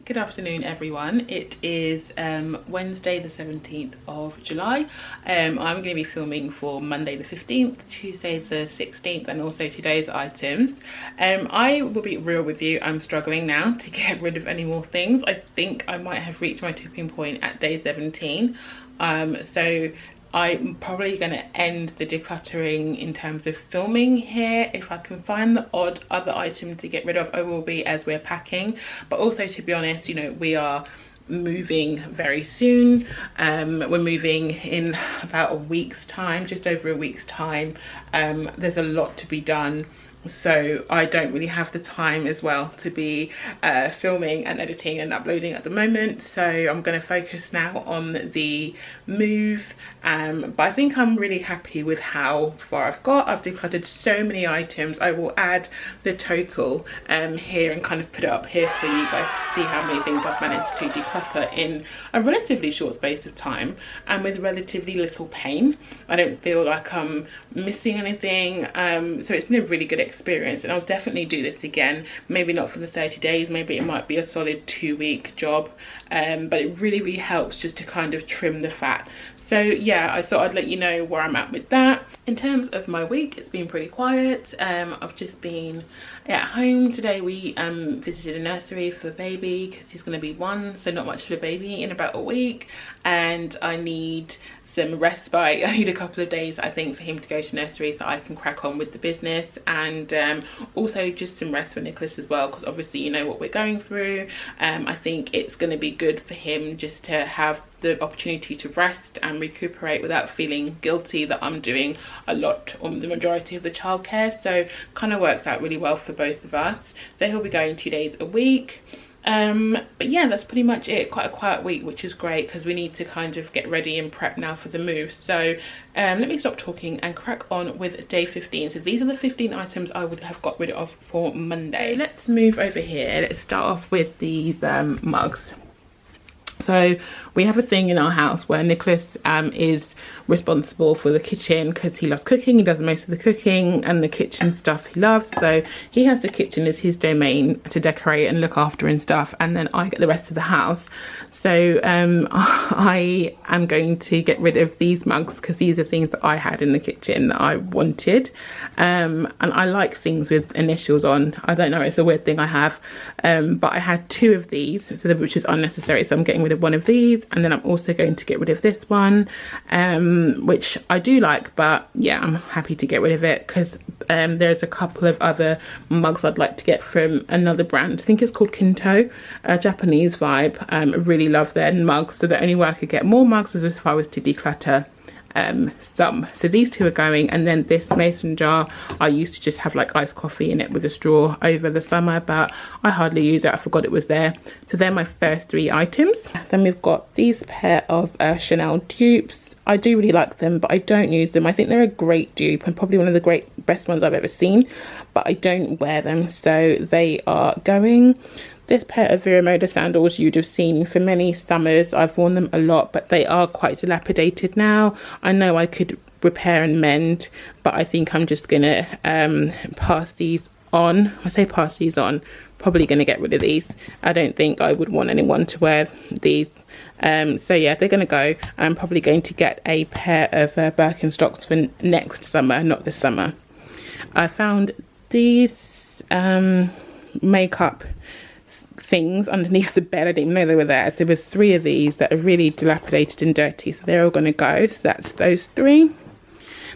Good afternoon everyone. It is Wednesday the 17th of July. I'm going to be filming for Monday the 15th, Tuesday the 16th and also today's items. I will be real with you, I'm struggling now to get rid of any more things. I think I might have reached my tipping point at day 17. So I'm probably going to end the decluttering in terms of filming here. If I can find the odd other item to get rid of, I will be, as we're packing. But also, to be honest, you know, we are moving very soon. We're moving in about a week's time, just over a week's time. There's a lot to be done, so I don't really have the time as well to be filming and editing and uploading at the moment. So I'm going to focus now on the move, but I think I'm really happy with how far I've got. I've decluttered so many items. I will add the total here and kind of put it up here for you guys to see how many things I've managed to declutter in a relatively short space of time and with relatively little pain. I don't feel like I'm missing anything, so it's been a really good experience, and I'll definitely do this again. Maybe not for the 30 days, maybe it might be a solid 2-week job, but it really helps just to kind of trim the fat. So yeah, I thought I'd let you know where I'm at with that. In terms of my week, it's been pretty quiet. I've just been at home. Today we visited a nursery for baby because he's going to be 1, so not much for baby in about a week, and I need some respite. I need a couple of days, I think, for him to go to nursery so I can crack on with the business, and also just some rest for Nicholas as well, because obviously you know what we're going through. I think it's going to be good for him just to have the opportunity to rest and recuperate without feeling guilty that I'm doing a lot on the majority of the childcare. So kind of works out really well for both of us. So he'll be going 2 days a week. But yeah, that's pretty much it. Quite a quiet week, which is great because we need to kind of get ready and prep now for the move. So let me stop talking and crack on with day 15. So these are the 15 items I would have got rid of for Monday. Let's move over here. Let's start off with these mugs. So we have a thing in our house where Nicholas is responsible for the kitchen because he loves cooking. He does most of the cooking and the kitchen stuff he loves. So he has the kitchen as his domain to decorate and look after and stuff. And then I get the rest of the house. So I am going to get rid of these mugs because these are things that I had in the kitchen that I wanted. And I like things with initials on. I don't know, it's a weird thing I have. But I had 2 of these, so which is unnecessary. So I'm getting rid of one of these, and then I'm also going to get rid of this one, which I do like, but yeah, I'm happy to get rid of it because there's a couple of other mugs I'd like to get from another brand. I think it's called Kinto, a Japanese vibe. I really love their mugs, so the only way I could get more mugs is if I was to declutter some. So these 2 are going, and then this mason jar, I used to just have like iced coffee in it with a straw over the summer, but I hardly use it. I forgot it was there. So they're my first 3 items. Then we've got these pair of Chanel dupes. I do really like them, but I don't use them. I think they're a great dupe and probably one of the best ones I've ever seen, but I don't wear them, so they are going. This pair of Viramoda sandals you'd have seen for many summers. I've worn them a lot, but they are quite dilapidated now. I know I could repair and mend, but I think I'm just gonna pass these on. I say pass these on, probably gonna get rid of these. I don't think I would want anyone to wear these. So yeah, they're gonna go. I'm probably going to get a pair of Birkenstocks for next summer, not this summer. I found these makeup things underneath the bed. I didn't even know they were there. So there were 3 of these that are really dilapidated and dirty, so they're all going to go. So that's those 3.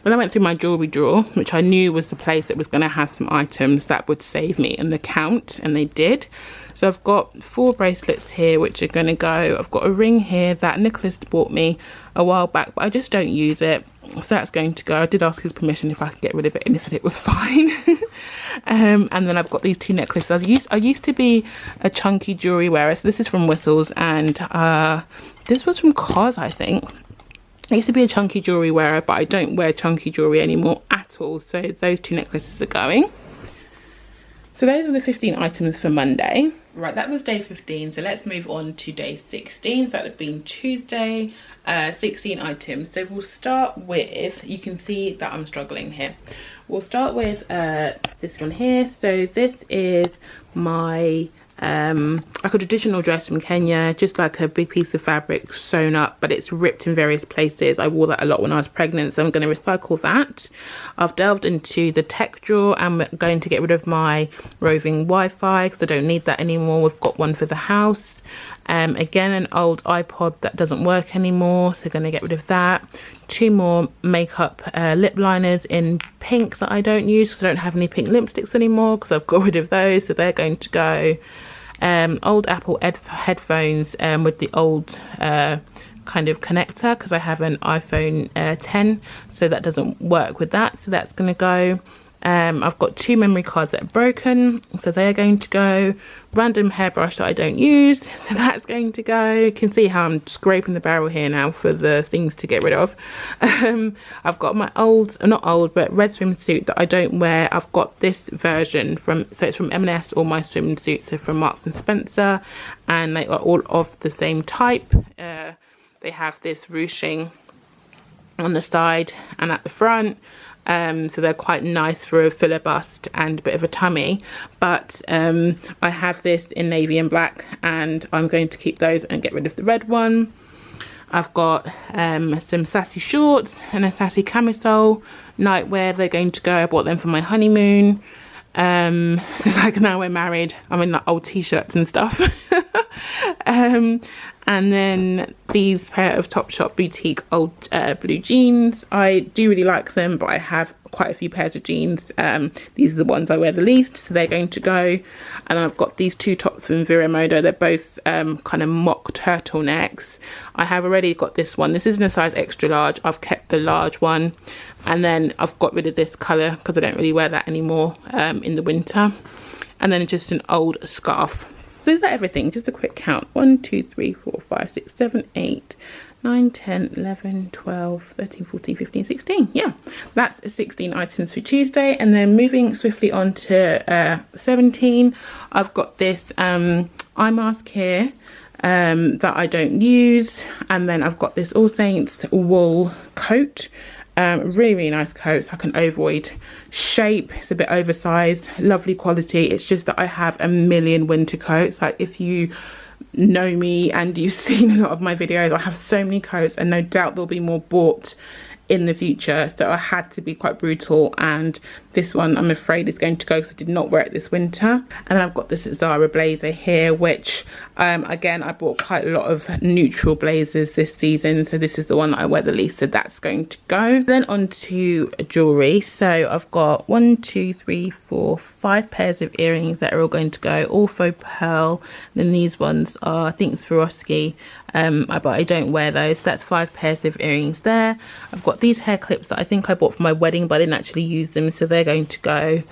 Then I went through my jewellery drawer, which I knew was the place that was going to have some items that would save me an account, and they did. So I've got 4 bracelets here which are going to go. I've got a ring here that Nicholas bought me a while back, but I just don't use it, so that's going to go. I did ask his permission if I could get rid of it, and he said it was fine. And then I've got these 2 necklaces. I used to be a chunky jewellery wearer. So this is from Whistles, and this was from COS, I think. I used to be a chunky jewellery wearer, but I don't wear chunky jewellery anymore at all. So those 2 necklaces are going. So those were the 15 items for Monday. Right, that was day 15. So let's move on to day 16. So that would have been Tuesday. 16 items. So we'll start with, you can see that I'm struggling here. We'll start with this one here. So this is my like a traditional dress from Kenya, just like a big piece of fabric sewn up, but it's ripped in various places. I wore that a lot when I was pregnant, so I'm going to recycle that. I've delved into the tech drawer. I'm going to get rid of my roving Wi-Fi because I don't need that anymore. We've got one for the house. Again, an old iPod that doesn't work anymore, so going to get rid of that. 2 more makeup lip liners in pink that I don't use because I don't have any pink lipsticks anymore because I've got rid of those, so they're going to go. Old Apple headphones with the old kind of connector because I have an iPhone 10, so that doesn't work with that, so that's going to go. I've got 2 memory cards that are broken, so they're going to go. Random hairbrush that I don't use, so that's going to go. You can see how I'm scraping the barrel here now for the things to get rid of. I've got my old, not old, but red swimsuit that I don't wear. I've got this version from, so it's from M&S, all my swimsuits are from Marks and Spencer, and they are all of the same type. They have this ruching on the side and at the front. So they're quite nice for a fuller bust and a bit of a tummy, but I have this in navy and black, and I'm going to keep those and get rid of the red one. I've got some sassy shorts and a sassy camisole nightwear. They're going to go. I bought them for my honeymoon. Since like now we're married, I'm in like old t-shirts and stuff. And then these pair of Topshop boutique old blue jeans. I do really like them, but I have quite a few pairs of jeans. These are the ones I wear the least, so they're going to go. And I've got these 2 tops from Vero Moda. They're both kind of mock turtlenecks. I have already got this one. This isn't a size extra large. I've kept the large one. And then I've got rid of this colour because I don't really wear that anymore in the winter. And then just an old scarf. So is that everything? Just a quick count. 1, 2, 3, 4, 5, 6, 7, 8, 9, 10, 11, 12, 13, 14, 15, 16. Yeah, that's 16 items for Tuesday. And then moving swiftly on to 17, I've got this eye mask here that I don't use. And then I've got this All Saints wool coat. Really nice coat. It's like an ovoid shape. It's a bit oversized, lovely quality. It's just that I have a million winter coats. Like, if you know me and you've seen a lot of my videos, I have so many coats, and no doubt there'll be more bought in the future, so I had to be quite brutal, and this one I'm afraid is going to go because I did not wear it this winter. And then I've got this Zara blazer here, which again, I bought quite a lot of neutral blazers this season, so this is the one that I wear the least, so that's going to go. Then on to jewelry. So I've got 1, 2, 3, 4, 5 pairs of earrings that are all going to go, all faux pearl. And then these ones are, I think, Swarovski, but I don't wear those. So that's 5 pairs of earrings there. I've got these hair clips that I think I bought for my wedding, but I didn't actually use them, so they're going to go.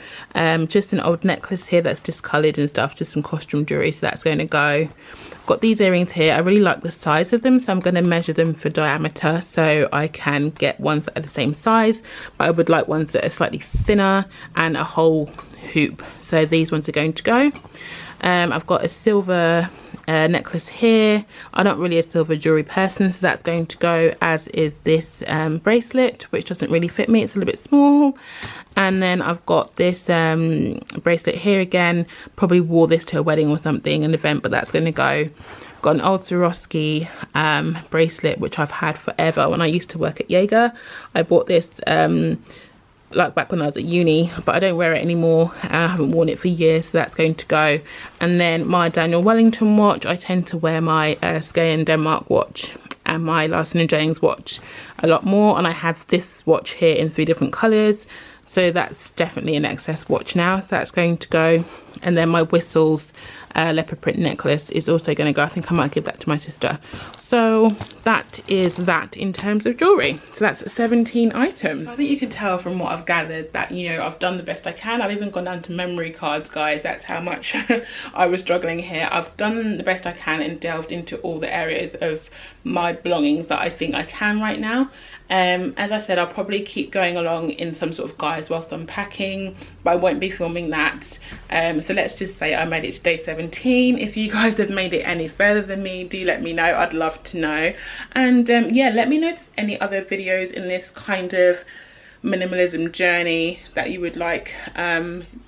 Just an old necklace here that's discoloured and stuff, just some costume jewelry, so that's going to go. I've got these earrings here. I really like the size of them, so I'm going to measure them for diameter so I can get ones that are the same size, but I would like ones that are slightly thinner and a whole hoop, so these ones are going to go. I've got a silver necklace here. I'm not really a silver jewelry person, so that's going to go, as is this bracelet, which doesn't really fit me. It's a little bit small. And then I've got this bracelet here again. Probably wore this to a wedding or something, an event, but that's going to go. Got an old Swarovski bracelet, which I've had forever. When I used to work at Jaeger, I bought this like back when I was at uni, but I don't wear it anymore. I haven't worn it for years, so that's going to go. And then my Daniel Wellington watch. I tend to wear my Skyen Denmark watch and my Larson & Jennings watch a lot more, and I have this watch here in 3 different colours, so that's definitely an excess watch now, so that's going to go. And then my Whistles leopard print necklace is also going to go. I think I might give that to my sister. So that is that in terms of jewelry. So that's 17 items. I think you can tell from what I've gathered that, you know, I've done the best I can. I've even gone down to memory cards, guys. That's how much I was struggling here. I've done the best I can and delved into all the areas of my belongings that I think I can right now. As I said, I'll probably keep going along in some sort of guise whilst I'm packing, but I won't be filming that. So let's just say I made it to day 17. If you guys have made it any further than me, do let me know. I'd love to know. And yeah, let me know if there's any other videos in this kind of minimalism journey that you would like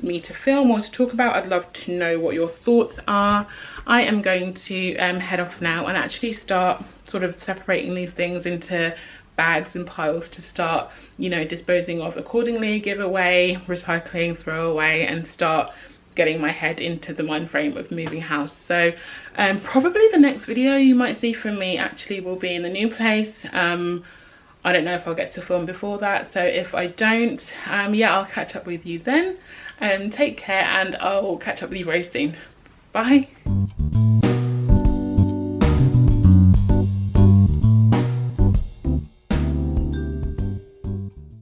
me to film or to talk about. I'd love to know what your thoughts are. I am going to head off now and actually start sort of separating these things into bags and piles to start, you know, disposing of accordingly, give away, recycling, throw away, and start getting my head into the mind frame of moving house. So probably the next video you might see from me actually will be in the new place. I don't know if I'll get to film before that, so if I don't, yeah, I'll catch up with you then. Take care, and I'll catch up with you very soon. Bye.